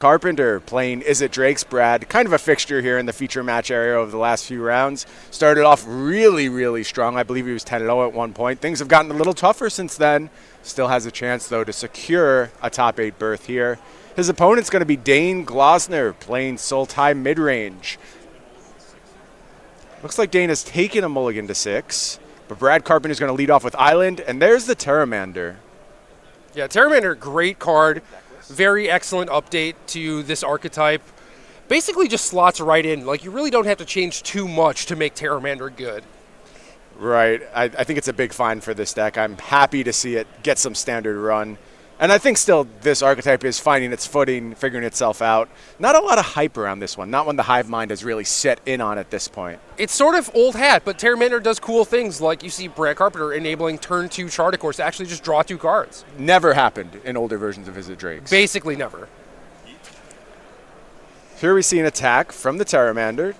Carpenter playing Is It Drake's Brad. Kind of a fixture here in the feature match area over the last few rounds. Started off really, really strong. I believe he was 10-0 at one point. Things have gotten a little tougher since then. Still has a chance, though, to secure a top 8 berth here. His opponent's going to be Dayne Glossner playing Sultai mid-range. Looks like Dayne has taken a mulligan to 6, but Brad Carpenter's going to lead off with Island, and there's the Pteramander. Yeah, Pteramander, great card. Very excellent update to this archetype. Basically just slots right in. Like, you really don't have to change too much to make Pteramander good. Right. I think it's a big find for this deck. I'm happy to see it get some standard run. And I think still this archetype is finding its footing, figuring itself out. Not a lot of hype around this one. Not one the Hive Mind has really set in on at this point. It's sort of old hat, but Pteramander does cool things, like you see Brad Carpenter enabling turn 2 Chardicourse to actually just draw 2 cards. Never happened in older versions of Is It Drakes. Basically never. Here we see an attack from the Pteramander.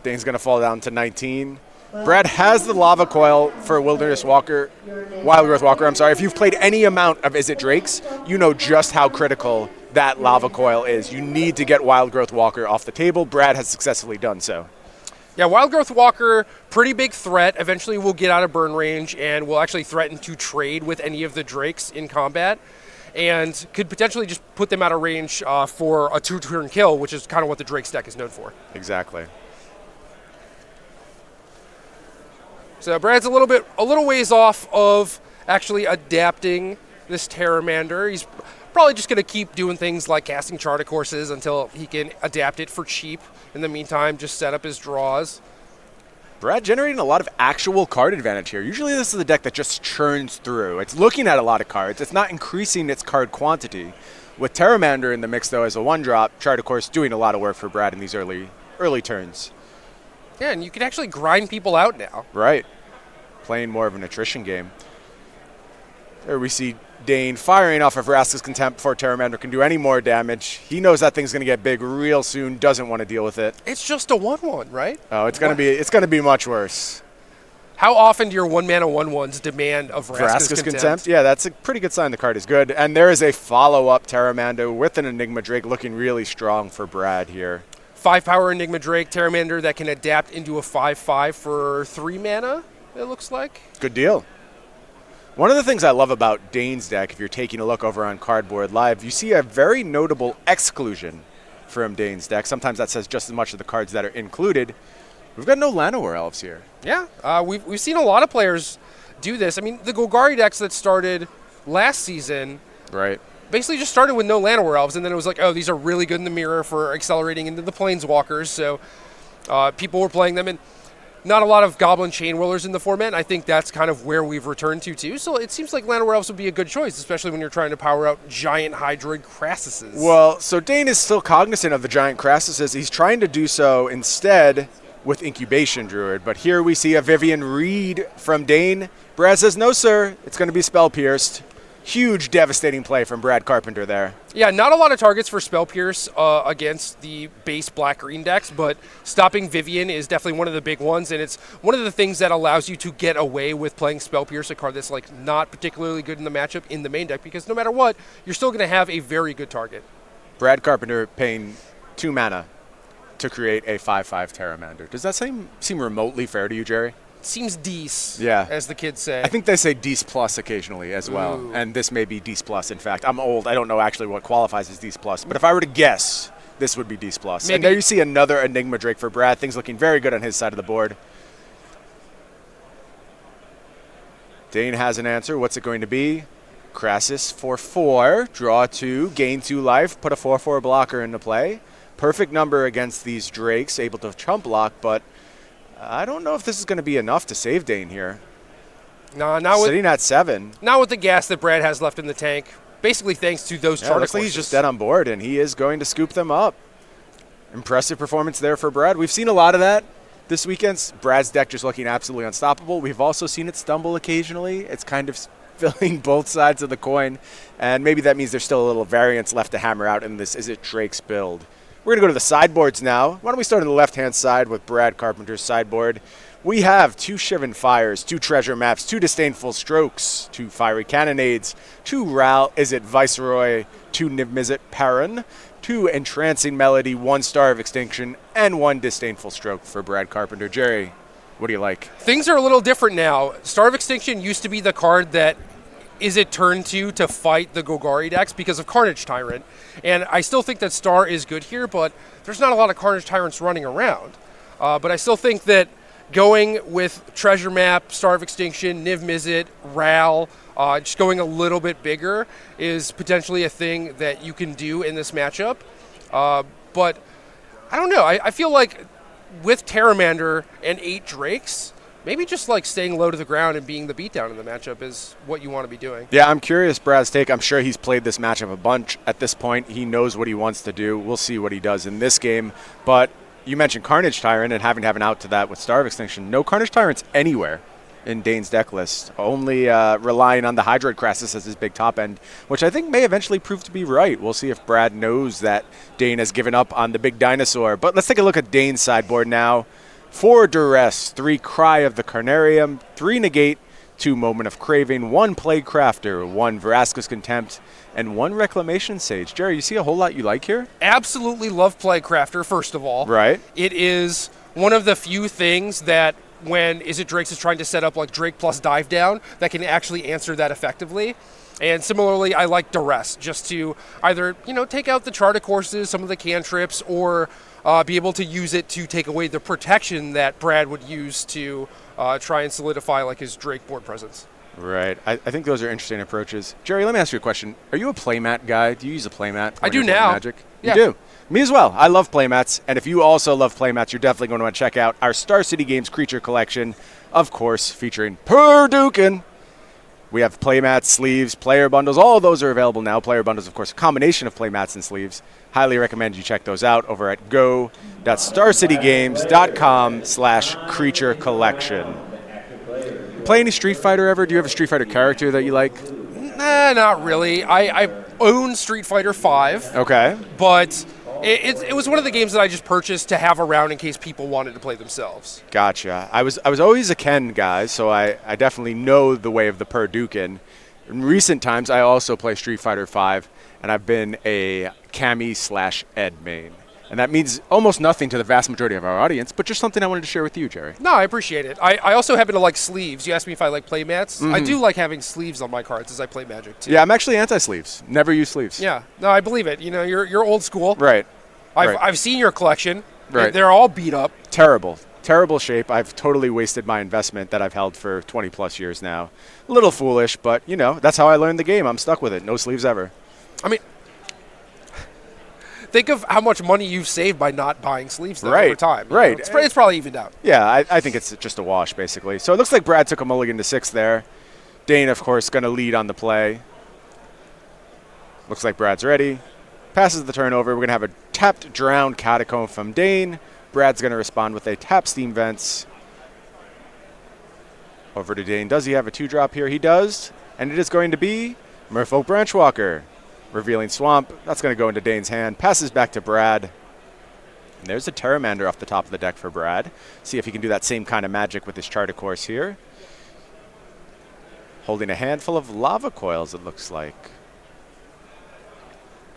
Dayne's going to fall down to 19. Brad has the Lava Coil for Wilderness Walker, Wildgrowth Walker, I'm sorry. If you've played any amount of Is It Drakes, you know just how critical that Lava Coil is. You need to get Wildgrowth Walker off the table. Brad has successfully done so. Yeah, Wildgrowth Walker, pretty big threat. Eventually will get out of burn range and will actually threaten to trade with any of the Drakes in combat, and could potentially just put them out of range for a 2-turn kill, which is kind of what the Drake's deck is known for. Exactly. So Brad's a little ways off of actually adapting this Pteramander. He's probably just going to keep doing things like casting Chardicourses until he can adapt it for cheap. In the meantime, just set up his draws. Brad generating a lot of actual card advantage here. Usually this is a deck that just churns through. It's looking at a lot of cards. It's not increasing its card quantity. With Pteramander in the mix, though, as a 1-drop, Chardicourse doing a lot of work for Brad in these early turns. Yeah, and you can actually grind people out now. Right. Playing more of an attrition game. There we see Dayne firing off of Vraska's Contempt before Pteramander can do any more damage. He knows that thing's going to get big real soon, doesn't want to deal with it. It's just a 1/1, right? Oh, it's going to be much worse. How often do your 1-mana 1/1s demand of Vraska's Contempt? Yeah, that's a pretty good sign the card is good. And there is a follow-up Pteramander with an Enigma Drake looking really strong for Brad here. 5-power Enigma Drake, Pteramander that can adapt into a 5/5 for 3 mana, it looks like. Good deal. One of the things I love about Dayne's deck, if you're taking a look over on Cardboard Live, you see a very notable exclusion from Dayne's deck. Sometimes that says just as much of the cards that are included. We've got no Llanowar Elves here. Yeah, we've seen a lot of players do this. I mean, the Golgari decks that started last season, right, basically just started with no Llanowar Elves, and then it was like, oh, these are really good in the mirror for accelerating into the Planeswalkers, so people were playing them, and not a lot of Goblin Chain Whirlers in the format. I think that's kind of where we've returned to, too. So it seems like Llanowar Elves would be a good choice, especially when you're trying to power out giant Hydroid Crassuses. Well, so Dayne is still cognizant of the giant Crassuses. He's trying to do so instead with Incubation Druid, but here we see a Vivian Reed from Dayne. Brad says, no, sir, it's going to be Spell Pierced. Huge, devastating play from Brad Carpenter there. Yeah, not a lot of targets for Spell Pierce against the base black-green decks, but stopping Vivian is definitely one of the big ones, and it's one of the things that allows you to get away with playing Spell Pierce, a card that's like not particularly good in the matchup in the main deck, because no matter what, you're still going to have a very good target. Brad Carpenter paying 2 mana to create a 5/5 Pteramander. Does that seem remotely fair to you, Jerry? Seems Dece, yeah, as the kids say. I think they say Dece Plus occasionally as well, Ooh. And this may be Dece Plus. In fact, I'm old. I don't know actually what qualifies as Dece Plus, but if I were to guess, this would be Dece Plus. Maybe. And there you see another Enigma Drake for Brad. Things looking very good on his side of the board. Dayne has an answer. What's it going to be? Crassus for 4, draw 2, gain 2 life, put a 4/4 blocker into play. Perfect number against these Drakes, able to chump block, but I don't know if this is going to be enough to save Dayne here. No, not sitting at 7. Not with the gas that Brad has left in the tank. Basically, thanks to those Chardicourses. Looks like he's just dead on board, and he is going to scoop them up. Impressive performance there for Brad. We've seen a lot of that this weekend. Brad's deck just looking absolutely unstoppable. We've also seen it stumble occasionally. It's kind of filling both sides of the coin, and maybe that means there's still a little variance left to hammer out in this Is It Drake's build. We're going to go to the sideboards now. Why don't we start on the left-hand side with Brad Carpenter's sideboard. We have 2 Shivan Fires, 2 Treasure Maps, 2 Disdainful Strokes, 2 Fiery Cannonades, 2 Ral Is It Viceroy, 2 Niv Mizzet Perrin, 2 Entrancing Melody, 1 Star of Extinction, and 1 Disdainful Stroke for Brad Carpenter. Jerry, what do you like? Things are a little different now. Star of Extinction used to be the card that is it turned to fight the Golgari decks because of Carnage Tyrant. And I still think that Star is good here, but there's not a lot of Carnage Tyrants running around. But I still think that going with Treasure Map, Star of Extinction, Niv Mizzet, Ral, just going a little bit bigger is potentially a thing that you can do in this matchup. But I don't know. I feel like with Terramander and 8 Drakes, maybe just like staying low to the ground and being the beatdown in the matchup is what you want to be doing. Yeah, I'm curious Brad's take. I'm sure he's played this matchup a bunch. At this point, he knows what he wants to do. We'll see what he does in this game. But you mentioned Carnage Tyrant and having to have an out to that with Star of Extinction. No Carnage Tyrants anywhere in Dayne's deck list, only relying on the Hydroid Crassus as his big top end, which I think may eventually prove to be right. We'll see if Brad knows that Dayne has given up on the big dinosaur. But let's take a look at Dayne's sideboard now. 4 Duress, 3 Cry of the Carnarium, 3 Negate, 2 Moment of Craving, 1 Plague Crafter, 1 Vraska's Contempt, and 1 Reclamation Sage. Jerry, you see a whole lot you like here? Absolutely love Plague Crafter, first of all. Right. It is one of the few things that when Is It Drakes is trying to set up like Drake plus Dive Down that can actually answer that effectively. And similarly, I like Duress, just to either, take out the Charted Courses, some of the cantrips, or be able to use it to take away the protection that Brad would use to try and solidify like his Drake board presence. Right. I think those are interesting approaches. Jerry, let me ask you a question. Are you a playmat guy? Do you use a playmat? I do now. Magic? Yeah. You do? Me as well. I love playmats. And if you also love playmats, you're definitely going to want to check out our Star City Games Creature Collection, of course, featuring Perdukin. We have playmats, sleeves, player bundles. All of those are available now. Player bundles, of course, a combination of playmats and sleeves. Highly recommend you check those out over at go.starcitygames.com/creature collection. Play any Street Fighter ever? Do you have a Street Fighter character that you like? Nah, not really. I own Street Fighter V. Okay. But it was one of the games that I just purchased to have around in case people wanted to play themselves. Gotcha. I was always a Ken guy, so I definitely know the way of the Perdukin. In recent times, I also play Street Fighter V, and I've been a Cammy/Ed main. And that means almost nothing to the vast majority of our audience, but just something I wanted to share with you, Jerry. No, I appreciate it. I also happen to like sleeves. You asked me if I like playmats. I do like having sleeves on my cards as I play Magic, too. Yeah, I'm actually anti-sleeves. Never use sleeves. Yeah. No, I believe it. You're old school. Right. I've seen your collection. Right. They're all beat up. Terrible shape. I've totally wasted my investment that I've held for 20 plus years now. A little foolish, but that's how I learned the game. I'm stuck with it. No sleeves ever. I mean, think of how much money you've saved by not buying sleeves though, over time. Right. It's probably evened out. Yeah, I think it's just a wash, basically. So it looks like Brad took a mulligan to 6 there. Dayne, of course, going to lead on the play. Looks like Brad's ready. Passes the turnover. We're going to have a tapped Drowned Catacomb from Dayne. Brad's going to respond with a tap Steam Vents. Over to Dayne. Does he have a 2-drop here? He does. And it is going to be Merfolk Branchwalker. Revealing Swamp. That's going to go into Dayne's hand. Passes back to Brad. And there's a Terramander off the top of the deck for Brad. See if he can do that same kind of magic with his Charted Course here. Holding a handful of Lava Coils, it looks like.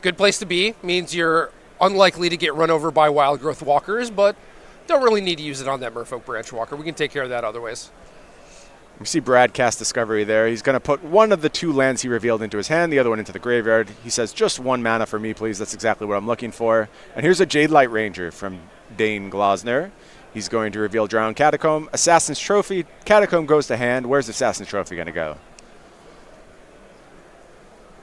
Good place to be. Means you're unlikely to get run over by Wild Growth Walkers, but don't really need to use it on that Merfolk Branchwalker. We can take care of that other ways. We see Brad cast Discovery there. He's going to put one of the 2 lands he revealed into his hand, the other one into the graveyard. He says, just 1 mana for me, please. That's exactly what I'm looking for. And here's a Jade Light Ranger from Dayne Glossner. He's going to reveal Drowned Catacomb. Assassin's Trophy. Catacomb goes to hand. Where's Assassin's Trophy going to go?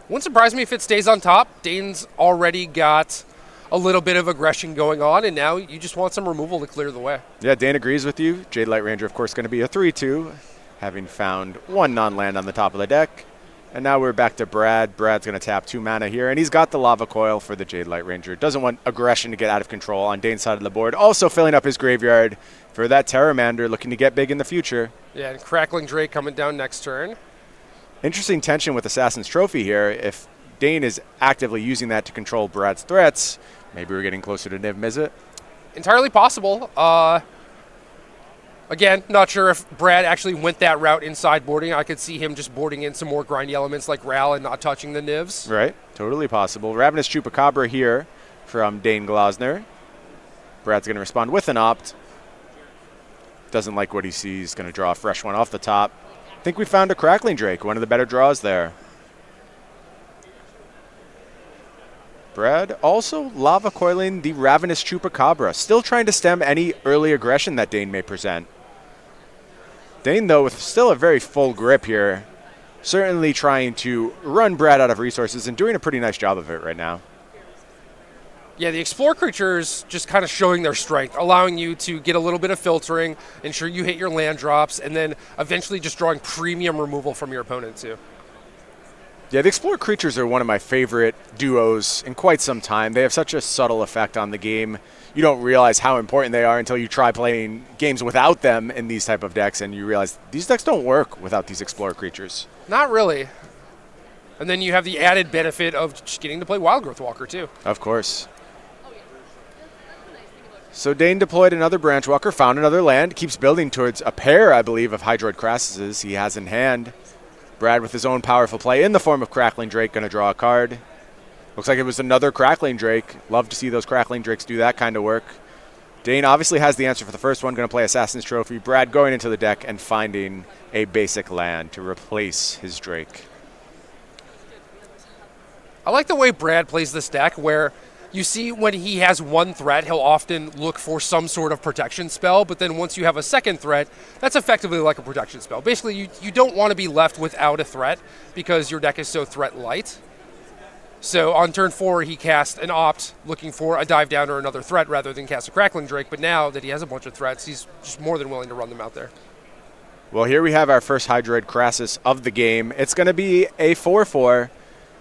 Wouldn't surprise me if it stays on top. Dayne's already got a little bit of aggression going on, and now you just want some removal to clear the way. Yeah, Dayne agrees with you. Jade Light Ranger, of course, going to be a 3/2, having found 1 non-land on the top of the deck. And now we're back to Brad. Brad's going to tap 2 mana here, and he's got the Lava Coil for the Jade Light Ranger. Doesn't want aggression to get out of control on Dayne's side of the board. Also filling up his graveyard for that Terramander, looking to get big in the future. Yeah, and Crackling Drake coming down next turn. Interesting tension with Assassin's Trophy here. If Dayne is actively using that to control Brad's threats, maybe we're getting closer to Niv Mizzet. Entirely possible. Again, not sure if Brad actually went that route inside boarding. I could see him just boarding in some more grindy elements like Ral and not touching the Nivs. Right, totally possible. Ravenous Chupacabra here from Dayne Glossner. Brad's going to respond with an opt. Doesn't like what he sees. Going to draw a fresh one off the top. I think we found a Crackling Drake, one of the better draws there. Brad also lava coiling the Ravenous Chupacabra, still trying to stem any early aggression that Dayne may present. Dayne, though, with still a very full grip here, certainly trying to run Brad out of resources and doing a pretty nice job of it right now. Yeah, the Explore creatures just kind of showing their strength, allowing you to get a little bit of filtering, ensure you hit your land drops, and then eventually just drawing premium removal from your opponent, too. Yeah, the Explore creatures are one of my favorite duos in quite some time. They have such a subtle effect on the game. You don't realize how important they are until you try playing games without them in these type of decks, and you realize these decks don't work without these Explore creatures. Not really. And then you have the added benefit of just getting to play Wildgrowth Walker, too. Of course. So Dayne deployed another Branch Walker, found another land, keeps building towards a pair, I believe, of Hydroid Crassuses he has in hand. Brad with his own powerful play in the form of Crackling Drake, going to draw a card. Looks like it was another Crackling Drake. Love to see those Crackling Drakes do that kind of work. Dayne obviously has the answer for the first one, going to play Assassin's Trophy. Brad going into the deck and finding a basic land to replace his Drake. I like the way Brad plays this deck, where you see when he has one threat, he'll often look for some sort of protection spell, but then once you have a second threat, that's effectively like a protection spell. Basically, you don't want to be left without a threat because your deck is so threat light. So on turn 4, he cast an opt looking for a dive down or another threat rather than cast a Crackling Drake, but now that he has a bunch of threats, he's just more than willing to run them out there. Well, here we have our first Hydroid Crassus of the game. It's going to be a 4/4.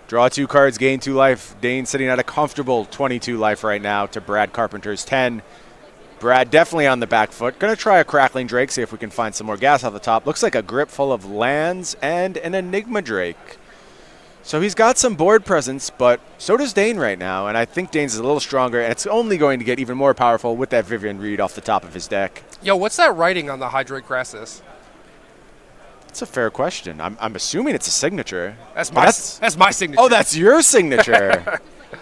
Draw 2 cards, gain 2 life. Dayne sitting at a comfortable 22 life right now to Brad Carpenter's 10. Brad definitely on the back foot. Going to try a Crackling Drake, see if we can find some more gas off the top. Looks like a grip full of lands and an Enigma Drake. So he's got some board presence, but so does Dayne right now. And I think Dayne's is a little stronger, and it's only going to get even more powerful with that Vivian Reed off the top of his deck. Yo, what's that writing on the Hydroid Crassus? That's a fair question. I'm assuming it's a signature. That's my signature. Oh, that's your signature.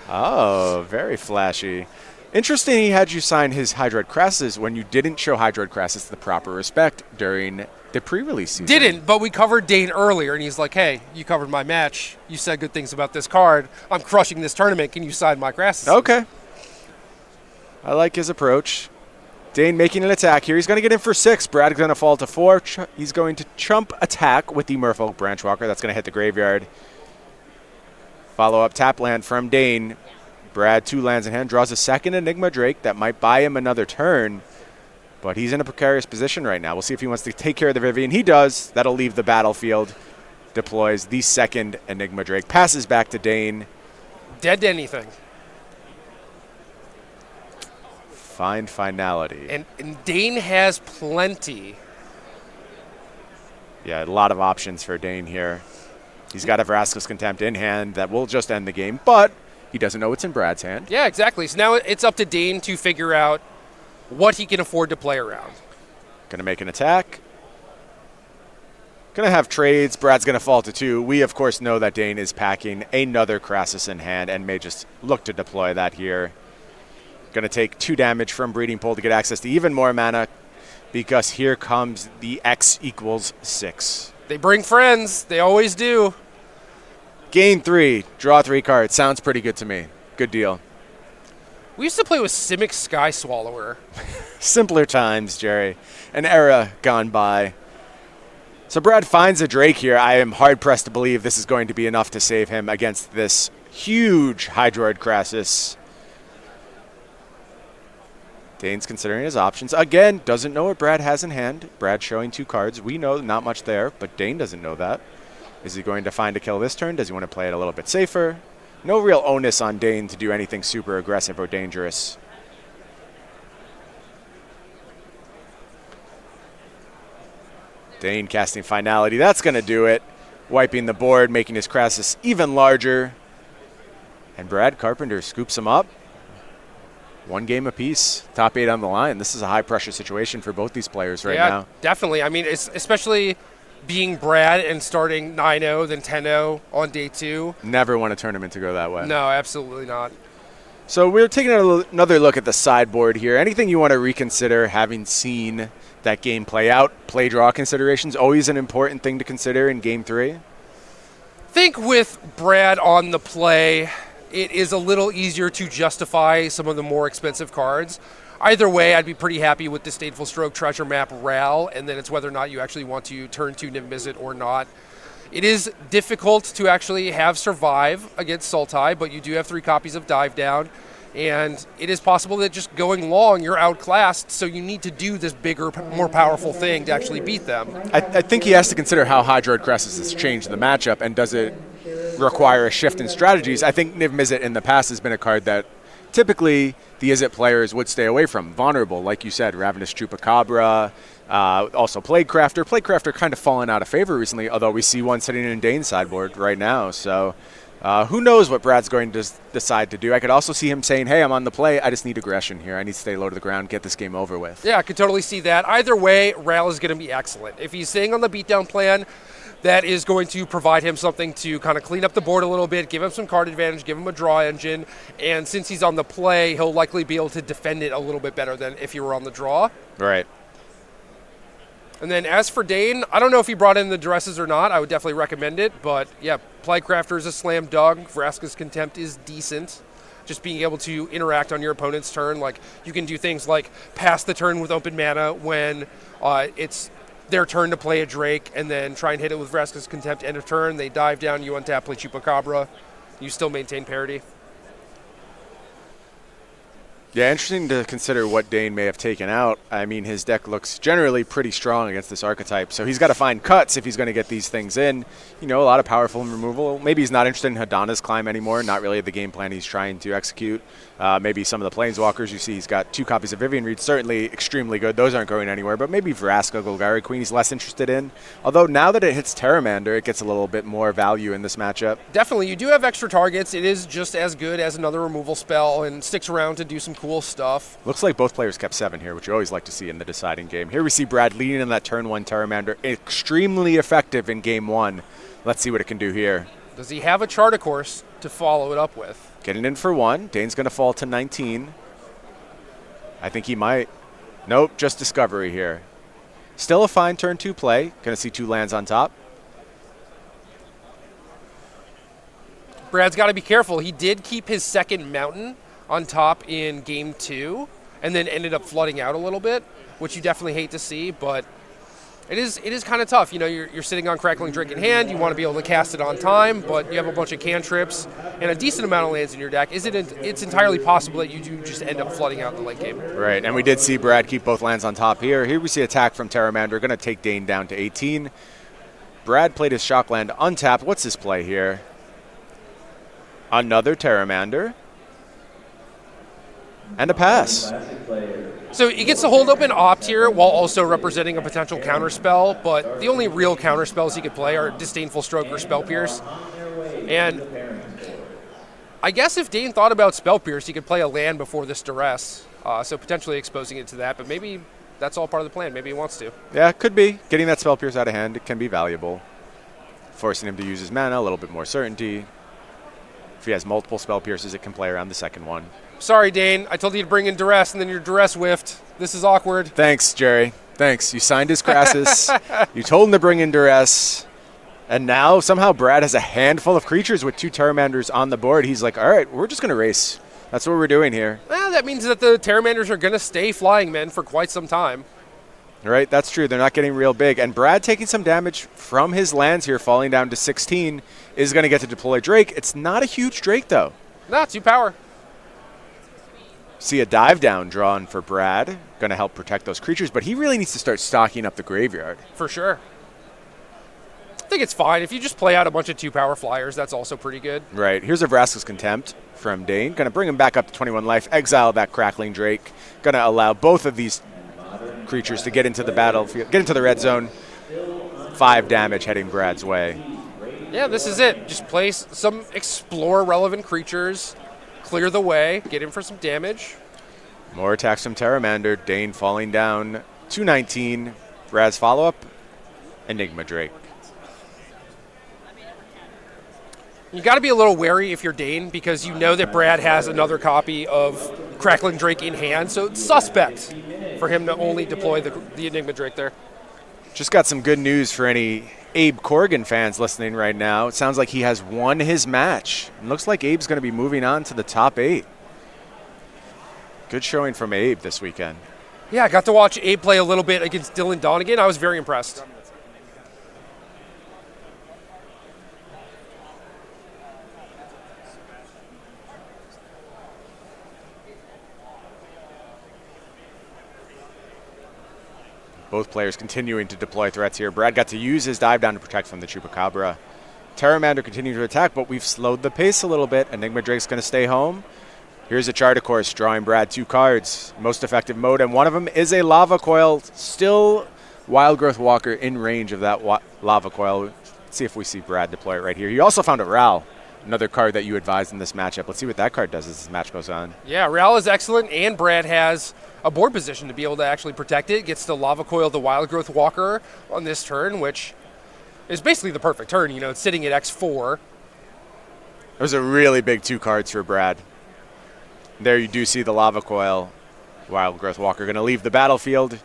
Oh, very flashy. Interesting he had you sign his Hydroid Crassus when you didn't show Hydroid Crassus the proper respect during the pre-release season. Didn't, but we covered Dayne earlier, and he's like, hey, you covered my match. You said good things about this card. I'm crushing this tournament. Can you sign my Crassus? Okay. I like his approach. Dayne making an attack here. He's going to get in for 6. Brad's going to fall to 4. He's going to chump attack with the Merfolk Branch Walker. That's going to hit the graveyard. Follow-up tap land from Dayne. Brad, 2 lands in hand, draws a second Enigma Drake that might buy him another turn. But he's in a precarious position right now. We'll see if he wants to take care of the Vivian. He does. That'll leave the battlefield. Deploys the second Enigma Drake. Passes back to Dayne. Dead to anything. Find finality. And Dayne has plenty. Yeah, a lot of options for Dayne here. He's got a Vraska's Contempt in hand that will just end the game, but he doesn't know what's in Brad's hand. Yeah, exactly. So now it's up to Dayne to figure out what he can afford to play around. Going to make an attack. Going to have trades. Brad's going to fall to 2. We, of course, know that Dayne is packing another Crassus in hand and may just look to deploy that here. Going to take 2 damage from Breeding Pool to get access to even more mana because here comes the X equals 6. They bring friends. They always do. Gain 3. Draw 3 cards. Sounds pretty good to me. Good deal. We used to play with Simic Sky Swallower. Simpler times, Jerry. An era gone by. So Brad finds a Drake here. I am hard-pressed to believe this is going to be enough to save him against this huge Hydroid Crassus. Dayne's considering his options. Again, doesn't know what Brad has in hand. Brad showing 2 cards. We know not much there, but Dayne doesn't know that. Is he going to find a kill this turn? Does he want to play it a little bit safer? No real onus on Dayne to do anything super aggressive or dangerous. Dayne casting Finality. That's going to do it. Wiping the board, making his Crassus even larger. And Brad Carpenter scoops him up. 1 game apiece. Top 8 on the line. This is a high-pressure situation for both these players right now. Yeah, definitely. I mean, it's especially being Brad and starting 9-0, then 10-0 on day 2. Never want a tournament to go that way. No, absolutely not. So we're taking another look at the sideboard here. Anything you want to reconsider having seen that game play out? Play draw considerations, always an important thing to consider in Game 3. I think with Brad on the play, it is a little easier to justify some of the more expensive cards. Either way, I'd be pretty happy with Disdainful Stroke, Treasure Map, Ral, and then it's whether or not you actually want to turn to Niv-Mizzet or not. It is difficult to actually have survive against Sultai, but you do have 3 copies of Dive Down, and it is possible that just going long, you're outclassed, so you need to do this bigger, more powerful thing to actually beat them. I think he has to consider how Hydroid Crassus has changed the matchup, and does it require a shift in strategies. I think Niv-Mizzet in the past has been a card that typically the Izzet players would stay away from. Vulnerable, like you said, Ravenous Chupacabra, also Plaguecrafter. Plaguecrafter kind of fallen out of favor recently, although we see one sitting in Dayne's sideboard right now. So who knows what Brad's going to decide to do. I could also see him saying, hey, I'm on the play. I just need aggression here. I need to stay low to the ground, get this game over with. Yeah, I could totally see that. Either way, Ral is going to be excellent. If he's staying on the beatdown plan, that is going to provide him something to kind of clean up the board a little bit, give him some card advantage, give him a draw engine, and since he's on the play, he'll likely be able to defend it a little bit better than if he were on the draw. Right. And then as for Dayne, I don't know if he brought in the Duresses or not. I would definitely recommend it, but yeah, Plaguecrafter is a slam dunk. Vraska's Contempt is decent. Just being able to interact on your opponent's turn, like you can do things like pass the turn with open mana when it's their turn to play a Drake, and then try and hit it with Vraska's Contempt end of turn. They dive down, you untap, play Chupacabra. You still maintain parity. Yeah, interesting to consider what Dayne may have taken out. I mean, his deck looks generally pretty strong against this archetype, so he's got to find cuts if he's going to get these things in. You know, a lot of powerful removal. Maybe he's not interested in Hadana's Climb anymore, not really the game plan he's trying to execute. Maybe some of the Planeswalkers, you see he's got 2 copies of Vivian Reed, certainly extremely good. Those aren't going anywhere, but maybe Vraska, Golgari Queen he's less interested in. Although now that it hits Terramander, it gets a little bit more value in this matchup. Definitely, you do have extra targets. It is just as good as another removal spell and sticks around to do some cool stuff. Looks like both players kept 7 here, which you always like to see in the deciding game. Here we see Brad leading in that turn 1 Terramander, extremely effective in game 1. Let's see what it can do here. Does he have a Charticourse to follow it up with? Getting in for 1. Dayne's going to fall to 19. I think he might. Nope, just Discovery here. Still a fine turn 2 play. Going to see 2 lands on top. Brad's got to be careful. He did keep his second mountain on top in game 2, and then ended up flooding out a little bit, which you definitely hate to see, but it is kind of tough. You know, you're sitting on Crackling Drake in hand, you want to be able to cast it on time, but you have a bunch of cantrips and a decent amount of lands in your deck. It's entirely possible that you do just end up flooding out in the late game. Right, and we did see Brad keep both lands on top here. Here we see attack from Terramander, going to take Dayne down to 18. Brad played his shock land untapped. What's his play here? Another Terramander. And a pass. So he gets to hold open Opt here while also representing a potential counterspell, but the only real counterspells he could play are Disdainful Stroke or Spell Pierce. And I guess if Dayne thought about Spell Pierce, he could play a land before this Duress, so potentially exposing it to that, but maybe that's all part of the plan. Maybe he wants to. Yeah, could be. Getting that Spell Pierce out of hand, it can be valuable. Forcing him to use his mana, a little bit more certainty. If he has multiple Spell Pierces, it can play around the second one. Sorry, Dayne. I told you to bring in Duress, and then your Duress whiffed. This is awkward. Thanks, Jerry. Thanks. You signed his Crassus. You told him to bring in Duress. And now somehow Brad has a handful of creatures with 2 Terramanders on the board. He's like, all right, we're just going to race. That's what we're doing here. Well, that means that the Terramanders are going to stay Flying Men for quite some time. Right, that's true. They're not getting real big. And Brad taking some damage from his lands here, falling down to 16, is going to get to deploy Drake. It's not a huge Drake, though. No, 2 power. See a dive down drawn for Brad. Going to help protect those creatures, but he really needs to start stocking up the graveyard. For sure. I think it's fine. If you just play out a bunch of 2 power flyers, that's also pretty good. Right. Here's a Vraska's Contempt from Dayne. Going to bring him back up to 21 life. Exile that Crackling Drake. Going to allow both of these creatures to get into the battlefield, get into the red zone. 5 damage heading Brad's way. Yeah, this is it. Just play some explore relevant creatures, clear the way, get in for some damage. More attacks from Terramander. Dayne falling down to 19. Brad's follow-up. Enigma Drake. You got to be a little wary if you're Dayne, because you know that Brad has another copy of Crackling Drake in hand, so it's suspect for him to only deploy the Enigma Drake there. Just got some good news for any Abe Corrigan fans listening right now. It sounds like he has won his match. It looks like Abe's going to be moving on to the top 8. Good showing from Abe this weekend. Yeah, I got to watch Abe play a little bit against Dylan Donegan. I was very impressed. Both players continuing to deploy threats here. Brad got to use his dive down to protect from the Chupacabra. Pteramander continuing to attack, but we've slowed the pace a little bit. Enigma Drake's going to stay home. Here's a Charter Course drawing Brad 2 cards. Most effective mode, and one of them is a Lava Coil. Still Wild Growth Walker in range of that Lava Coil. Let's see if we see Brad deploy it right here. You also found a Ral, another card that you advised in this matchup. Let's see what that card does as this match goes on. Yeah, Ral is excellent, and Brad has a board position to be able to actually protect it. Gets the Lava Coil, the Wild Growth Walker on this turn, which is basically the perfect turn. You know, it's sitting at X4. Those are really big 2 cards for Brad. There you do see the Lava Coil. Wild Growth Walker going to leave the battlefield.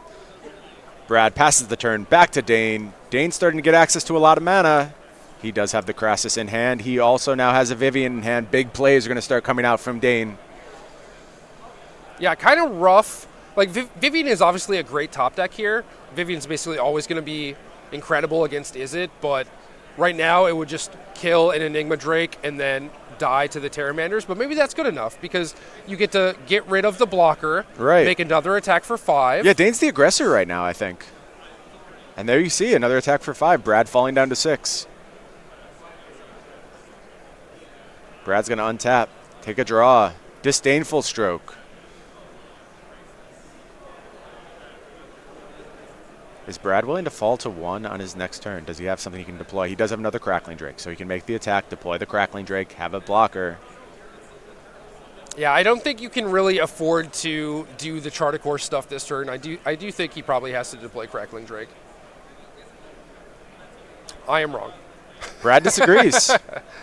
Brad passes the turn back to Dayne. Dayne's starting to get access to a lot of mana. He does have the Crassus in hand. He also now has a Vivian in hand. Big plays are going to start coming out from Dayne. Yeah, kind of rough. Like, Vivian is obviously a great top deck here. Vivian's basically always going to be incredible against Izzet, but right now it would just kill an Enigma Drake and then die to the Pteramanders, but maybe that's good enough because you get to get rid of the blocker, right, make another attack for 5. Yeah, Dayne's the aggressor right now, I think. And there you see another attack for 5. Brad falling down to 6. Brad's going to untap, take a draw. Disdainful Stroke. Is Brad willing to fall to 1 on his next turn? Does he have something he can deploy? He does have another Crackling Drake, so he can make the attack, deploy the Crackling Drake, have a blocker. Yeah, I don't think you can really afford to do the Charter Course stuff this turn. I do think he probably has to deploy Crackling Drake. I am wrong. Brad disagrees.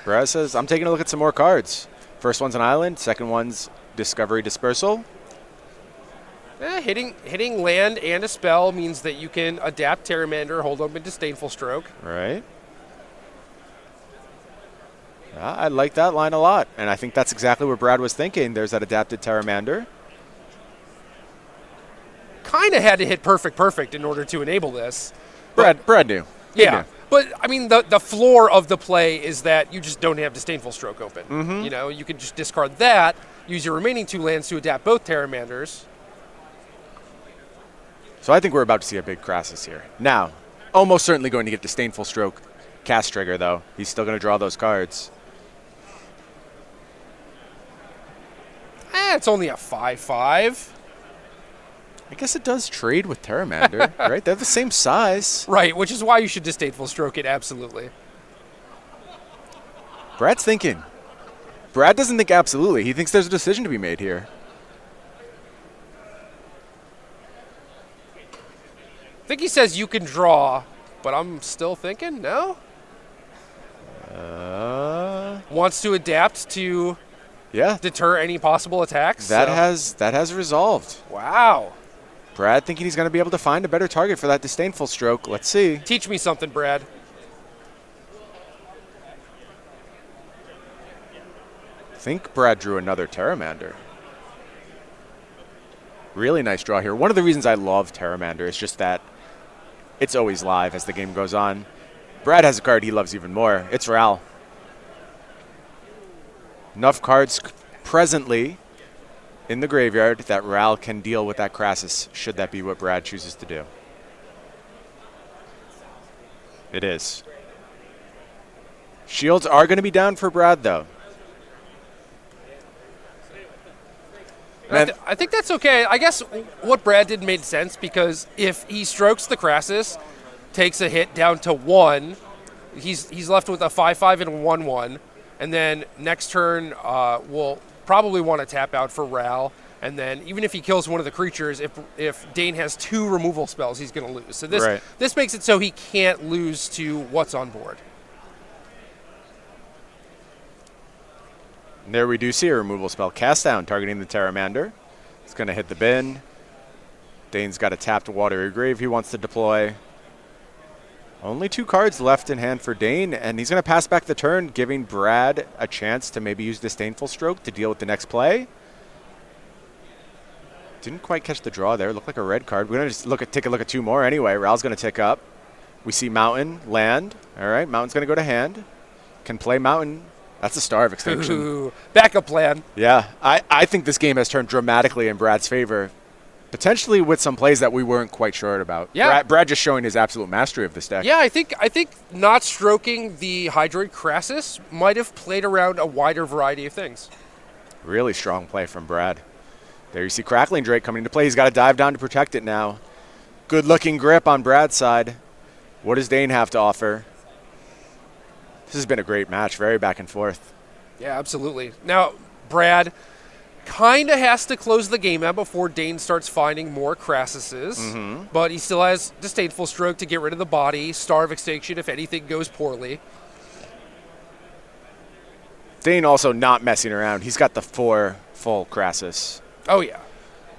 Brad says, I'm taking a look at some more cards. First one's an island, second one's Discovery Dispersal. Hitting land and a spell means that you can adapt Pteramander, hold up a Disdainful Stroke. Right. I like that line a lot, and I think that's exactly what Brad was thinking. There's that adapted Pteramander. Kind of had to hit perfect in order to enable this. Brad knew. Yeah, but I mean the floor of the play is that you just don't have Disdainful Stroke open. Mm-hmm. You know, you can just discard that, use your remaining 2 lands to adapt both Pteramanders. So I think we're about to see a big Crassus here. Now, almost certainly going to get Disdainful Stroke cast trigger, though. He's still going to draw those cards. It's only a 5/5. I guess it does trade with Pteramander, right? They're the same size. Right, which is why you should Disdainful Stroke it, absolutely. Brad's thinking. Brad doesn't think absolutely. He thinks there's a decision to be made here. I think he says you can draw, but I'm still thinking, no? Wants to adapt to deter any possible attacks. That has resolved. Wow. Brad thinking he's going to be able to find a better target for that Disdainful Stroke. Let's see. Teach me something, Brad. I think Brad drew another Pteramander. Really nice draw here. One of the reasons I love Pteramander is just that it's always live as the game goes on. Brad has a card he loves even more. It's Ral. Enough cards presently in the graveyard that Ral can deal with that Crassus, should that be what Brad chooses to do. It is. Shields are going to be down for Brad, though. I think that's okay. I guess what Brad did made sense, because if he strokes the Crassus, takes a hit down to 1, he's left with a 5/5 and a 1/1, and then next turn we'll probably want to tap out for Ral, and then even if he kills one of the creatures, if Dayne has 2 removal spells, he's going to lose. So this makes it so he can't lose to what's on board. And there we do see a removal spell. Cast Down, targeting the Pteramander. It's going to hit the bin. Dayne's got a tapped Watery Grave he wants to deploy. Only 2 cards left in hand for Dayne, and he's going to pass back the turn, giving Brad a chance to maybe use Disdainful Stroke to deal with the next play. Didn't quite catch the draw there. Looked like a red card. We're going to just take a look at 2 more anyway. Ral's going to tick up. We see Mountain, land. All right, Mountain's going to go to hand. Can play Mountain. That's a Star of Extinction. Ooh, backup plan. Yeah, I think this game has turned dramatically in Brad's favor. Potentially with some plays that we weren't quite sure about. Yeah. Brad just showing his absolute mastery of this deck. Yeah, I think not stroking the Hydroid Crassus might have played around a wider variety of things. Really strong play from Brad. There you see Crackling Drake coming into play. He's got to dive down to protect it now. Good looking grip on Brad's side. What does Dayne have to offer? This has been a great match, very back and forth. Yeah, absolutely. Now, Brad kind of has to close the game out before Dayne starts finding more Crassuses, but he still has Disdainful Stroke to get rid of the body, Star of Extinction if anything goes poorly. Dayne also not messing around. He's got the 4 full Crassus. Oh, yeah.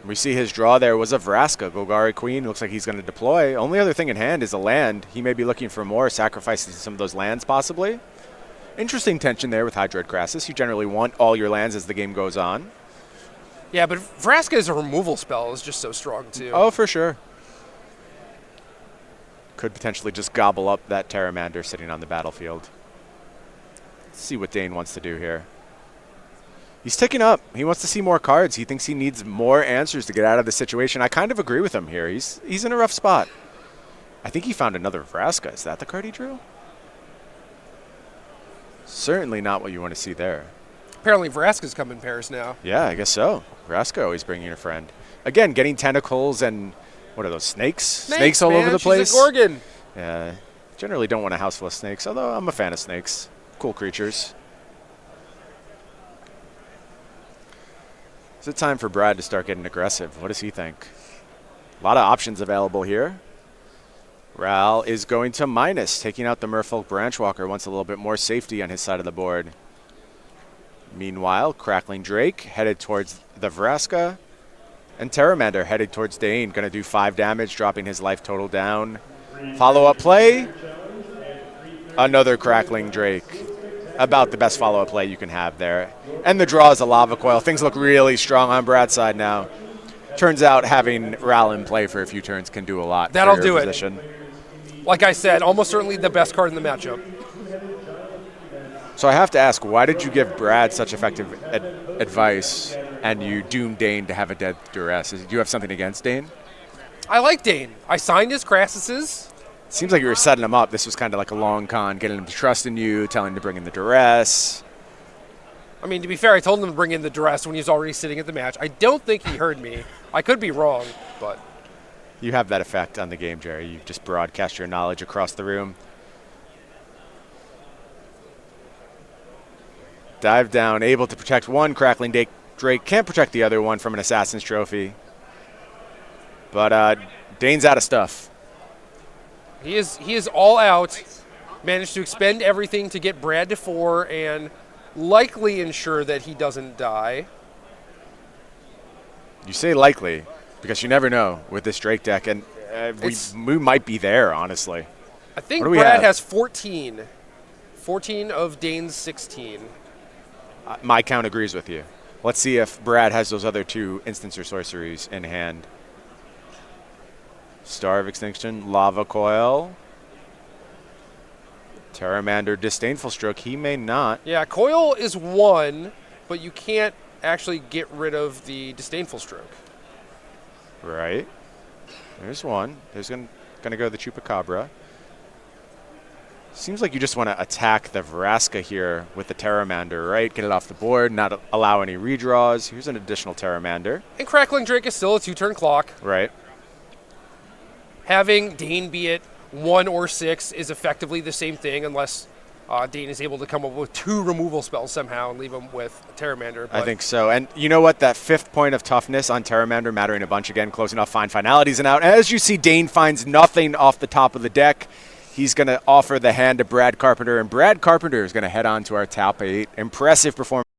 We see his draw there was a Vraska. Golgari Queen looks like he's going to deploy. Only other thing in hand is a land. He may be looking for more, sacrificing some of those lands possibly. Interesting tension there with Hydroid Crassus. You generally want all your lands as the game goes on. Yeah, but Vraska as a removal spell is just so strong, too. Oh, for sure. Could potentially just gobble up that Pteramander sitting on the battlefield. Let's see what Dayne wants to do here. He's ticking up. He wants to see more cards. He thinks he needs more answers to get out of the situation. I kind of agree with him here. He's in a rough spot. I think he found another Vraska. Is that the card he drew? Certainly not what you want to see there. Apparently Vraska's come in pairs now. Yeah, I guess so. Vraska always bringing a friend. Again, getting tentacles and what are those, snakes? Snakes all over the place. She's a Gorgon. Yeah, generally don't want a house full of snakes, although I'm a fan of snakes. Cool creatures. Is it time for Brad to start getting aggressive? What does he think? A lot of options available here. Ral is going to minus, taking out the Merfolk Branchwalker, wants a little bit more safety on his side of the board. Meanwhile, Crackling Drake headed towards the Vraska, and Pteramander headed towards Dayne, going to do 5 damage, dropping his life total down. Follow-up play, another Crackling Drake. About the best follow-up play you can have there. And the draw is a Lava Coil. Things look really strong on Brad's side now. Turns out having Ral in play for a few turns can do a lot. That'll for do your it. Position. Like I said, almost certainly the best card in the matchup. So I have to ask, why did you give Brad such effective advice and you doom Dayne to have a dead duress? Do you have something against Dayne? I like Dayne. I signed his Crassuses. Seems like you were setting him up. This was kind of like a long con, getting him to trust in you, telling him to bring in the duress. I mean, to be fair, I told him to bring in the duress when he was already sitting at the match. I don't think he heard me. I could be wrong, but... You have that effect on the game, Jerry. You just broadcast your knowledge across the room. Dive down, able to protect one Crackling Drake. Can't protect the other one from an Assassin's Trophy. But Dayne's out of stuff. He is all out. Managed to expend everything to get Brad to 4 and likely ensure that he doesn't die. You say likely because you never know with this Drake deck, and we might be there, honestly. I think Brad has 14. 14 of Dayne's 16. My count agrees with you. Let's see if Brad has those other 2 instants or sorceries in hand. Star of Extinction, Lava Coil, Pteramander, Disdainful Stroke. He may not. Yeah, Coil is 1, but you can't actually get rid of the Disdainful Stroke. Right. There's one. There's going to go the Chupacabra. Seems like you just want to attack the Vraska here with the Pteramander, right? Get it off the board, not allow any redraws. Here's an additional Pteramander. And Crackling Drake is still a 2-turn clock. Right. Having Dayne be it 1 or 6 is effectively the same thing unless Dayne is able to come up with 2 removal spells somehow and leave him with Pteramander. I think so. And you know what? That 5th point of toughness on Pteramander mattering a bunch again, closing off fine finalities and out. As you see, Dayne finds nothing off the top of the deck. He's going to offer the hand to Brad Carpenter, and Brad Carpenter is going to head on to our top 8. Impressive performance.